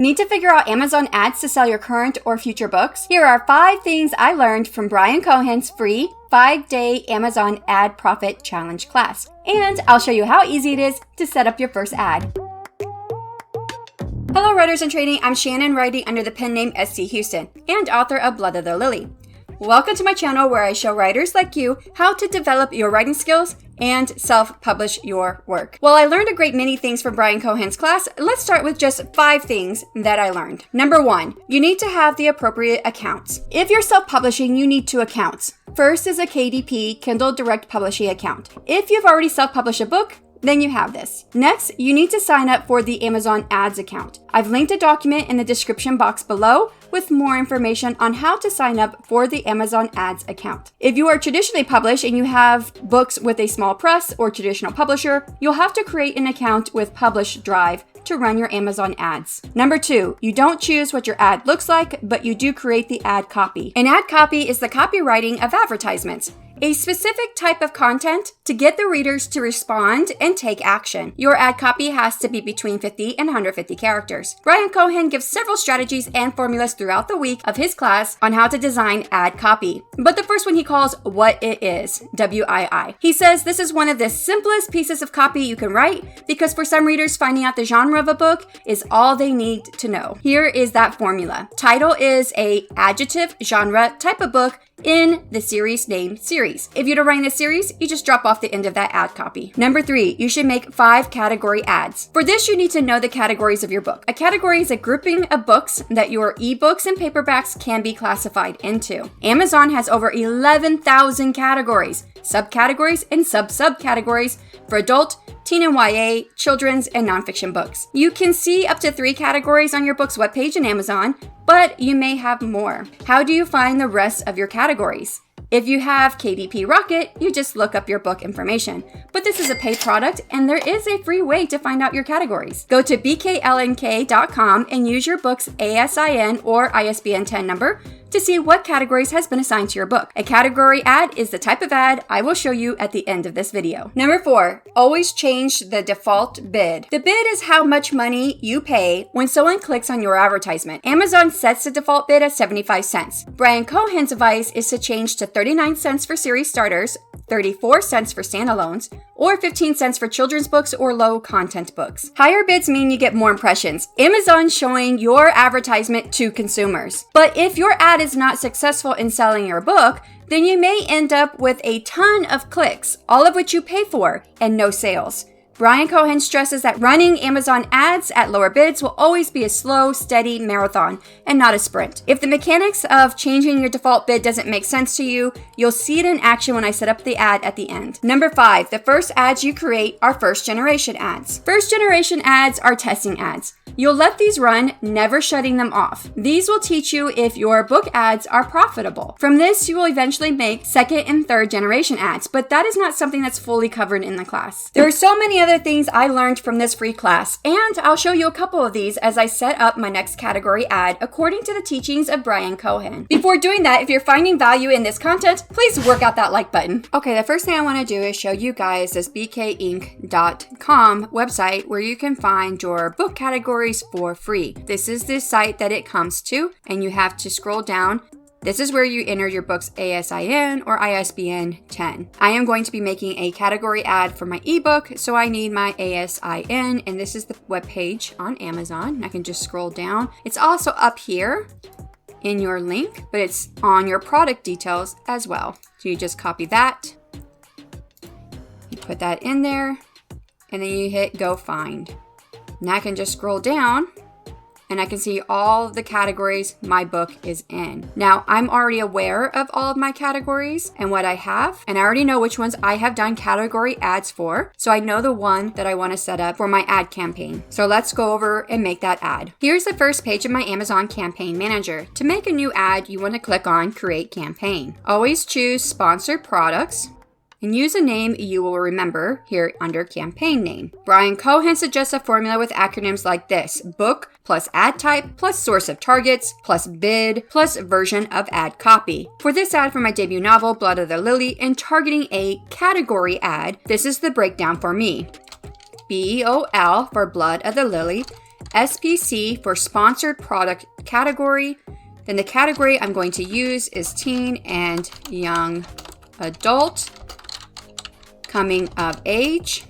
Need to figure out Amazon ads to sell your current or future books? Here are 5 things I learned from Bryan Cohen's free 5-day Amazon Ad Profit Challenge class. And I'll show you how easy it is to set up your first ad. Hello writers in training, I'm Shanon, writing under the pen name SC Houston and author of Blood of the Lily. Welcome to my channel where I show writers like you how to develop your writing skills and self-publish your work. Well, I learned a great many things from Bryan Cohen's class. Let's start with just 5 things that I learned. Number 1, you need to have the appropriate accounts. If you're self-publishing, you need 2 accounts. First is a KDP, Kindle Direct Publishing account. If you've already self-published a book, then you have this. Next, you need to sign up for the Amazon Ads account. I've linked a document in the description box below with more information on how to sign up for the Amazon Ads account. If you are traditionally published and you have books with a small press or traditional publisher, you'll have to create an account with Publish Drive to run your Amazon ads. Number 2, you don't choose what your ad looks like, but you do create the ad copy. An ad copy is the copywriting of advertisements, a specific type of content to get the readers to respond and take action. Your ad copy has to be between 50 and 150 characters. Bryan Cohen gives several strategies and formulas throughout the week of his class on how to design ad copy. But the first one he calls what it is, WII. He says this is one of the simplest pieces of copy you can write because for some readers, finding out the genre of a book is all they need to know. Here is that formula. Title is a adjective genre type of book in the series name series. If you're writing a series, you just drop off the end of that ad copy. Number 3, you should make 5 category ads. For this, you need to know the categories of your book. A category is a grouping of books that your ebooks and paperbacks can be classified into. Amazon has over 11,000 categories, subcategories, and subcategories for adult, teen and YA, children's, and nonfiction books. You can see up to 3 categories on your book's webpage in Amazon, but you may have more. How do you find the rest of your categories? If you have KDP Rocket, you just look up your book information. But this is a paid product and there is a free way to find out your categories. Go to bklnk.com and use your book's ASIN or ISBN 10 number to see what categories has been assigned to your book. A category ad is the type of ad I will show you at the end of this video. Number 4, always change the default bid. The bid is how much money you pay when someone clicks on your advertisement. Amazon sets the default bid at 75 cents. Bryan Cohen's advice is to change to 39 cents for series starters, 34 cents for standalones, or 15 cents for children's books or low content books. Higher bids mean you get more impressions. Amazon's showing your advertisement to consumers. But if your ad is not successful in selling your book, then you may end up with a ton of clicks, all of which you pay for, and no sales. Bryan Cohen stresses that running Amazon ads at lower bids will always be a slow, steady marathon and not a sprint. If the mechanics of changing your default bid doesn't make sense to you, you'll see it in action when I set up the ad at the end. Number 5, the first ads you create are first generation ads. First generation ads are testing ads. You'll let these run, never shutting them off. These will teach you if your book ads are profitable. From this, you will eventually make second and third generation ads, but that is not something that's fully covered in the class. There are so many other things I learned from this free class, and I'll show you a couple of these as I set up my next category ad according to the teachings of Bryan Cohen. Before doing that, if you're finding value in this content, please work out that like button. Okay, the first thing I want to do is show you guys this bkinc.com website where you can find your book categories for free. This is the site that it comes to, and you have to scroll down. This is where you enter your book's ASIN or ISBN 10. I am going to be making a category ad for my ebook, so I need my ASIN, and this is the webpage on Amazon. I can just scroll down. It's also up here in your link, but it's on your product details as well. So you just copy that, you put that in there, and then you hit go find. Now I can just scroll down and I can see all of the categories my book is in. Now, I'm already aware of all of my categories and what I have, and I already know which ones I have done category ads for, so I know the one that I want to set up for my ad campaign. So let's go over and make that ad. Here's the first page of my Amazon Campaign Manager. To make a new ad, you want to click on Create Campaign. Always choose Sponsored Products, and use a name you will remember here under campaign name. Bryan Cohen suggests a formula with acronyms like this: book plus ad type plus source of targets plus bid plus version of ad copy. For this ad for my debut novel, Blood of the Lily, and targeting a category ad, this is the breakdown for me. BEOL for Blood of the Lily, SPC for sponsored product category. Then the category I'm going to use is teen and young adult, coming of age.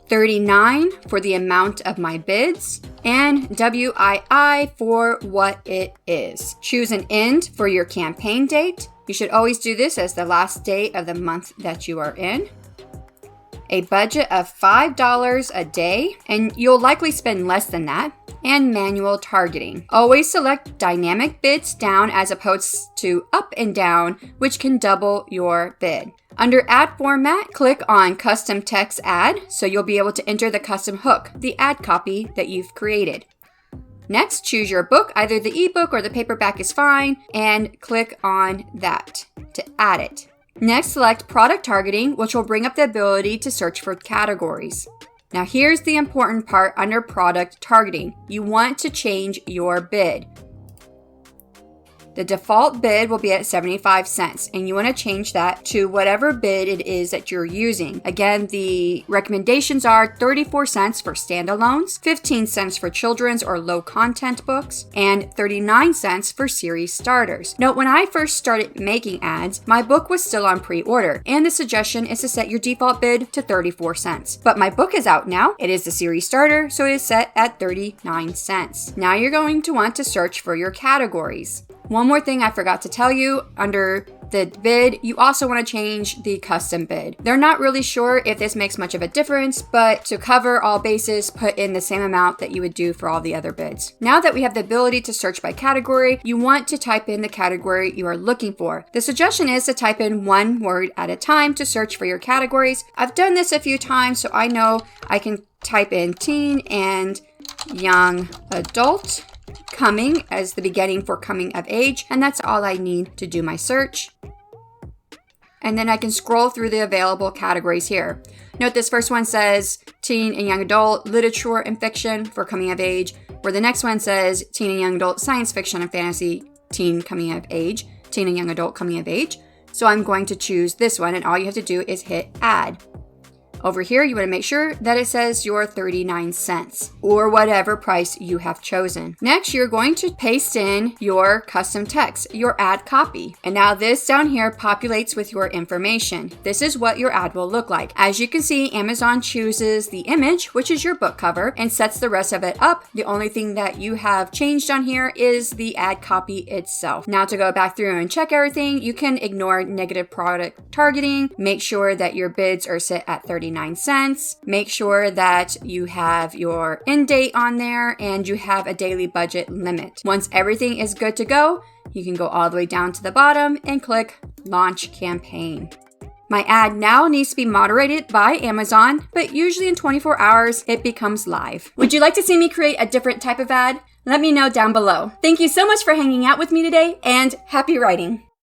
39 for the amount of my bids, and WII for what it is. Choose an end for your campaign date. You should always do this as the last day of the month that you are in. A budget of $5 a day, and you'll likely spend less than that. And manual targeting. Always select dynamic bids down as opposed to up and down, which can double your bid. Under ad format, click on custom text ad, so you'll be able to enter the custom hook, the ad copy that you've created. Next, choose your book, either the ebook or the paperback is fine, and click on that to add it. Next, select product targeting, which will bring up the ability to search for categories. Now here's the important part under product targeting. You want to change your bid. The default bid will be at 75 cents, and you want to change that to whatever bid it is that you're using. Again, the recommendations are 34 cents for standalones, 15 cents for children's or low content books, and 39 cents for series starters. Note, when I first started making ads, my book was still on pre-order, and the suggestion is to set your default bid to 34 cents. But my book is out now. It is the series starter, so it is set at 39 cents. Now you're going to want to search for your categories. One more thing I forgot to tell you, under the bid, you also want to change the custom bid. They're not really sure if this makes much of a difference, but to cover all bases, put in the same amount that you would do for all the other bids. Now that we have the ability to search by category, you want to type in the category you are looking for. The suggestion is to type in one word at a time to search for your categories. I've done this a few times, so I know I can type in teen and young adult, coming as the beginning for coming of age, and that's all I need to do my search. And then I can scroll through the available categories here. Note this first one says teen and young adult literature and fiction for coming of age, where the next one says teen and young adult science fiction and fantasy, teen coming of age, teen and young adult coming of age. So I'm going to choose this one, and all you have to do is hit add. Over here, you want to make sure that it says your 39 cents or whatever price you have chosen. Next, you're going to paste in your custom text, your ad copy. And now this down here populates with your information. This is what your ad will look like. As you can see, Amazon chooses the image, which is your book cover, and sets the rest of it up. The only thing that you have changed on here is the ad copy itself. Now to go back through and check everything, you can ignore negative product targeting. Make sure that your bids are set at 39 cents. Make sure that you have your end date on there and you have a daily budget limit. Once everything is good to go, you can go all the way down to the bottom and click Launch Campaign. My ad now needs to be moderated by Amazon, but usually in 24 hours, it becomes live. Would you like to see me create a different type of ad? Let me know down below. Thank you so much for hanging out with me today, and happy writing!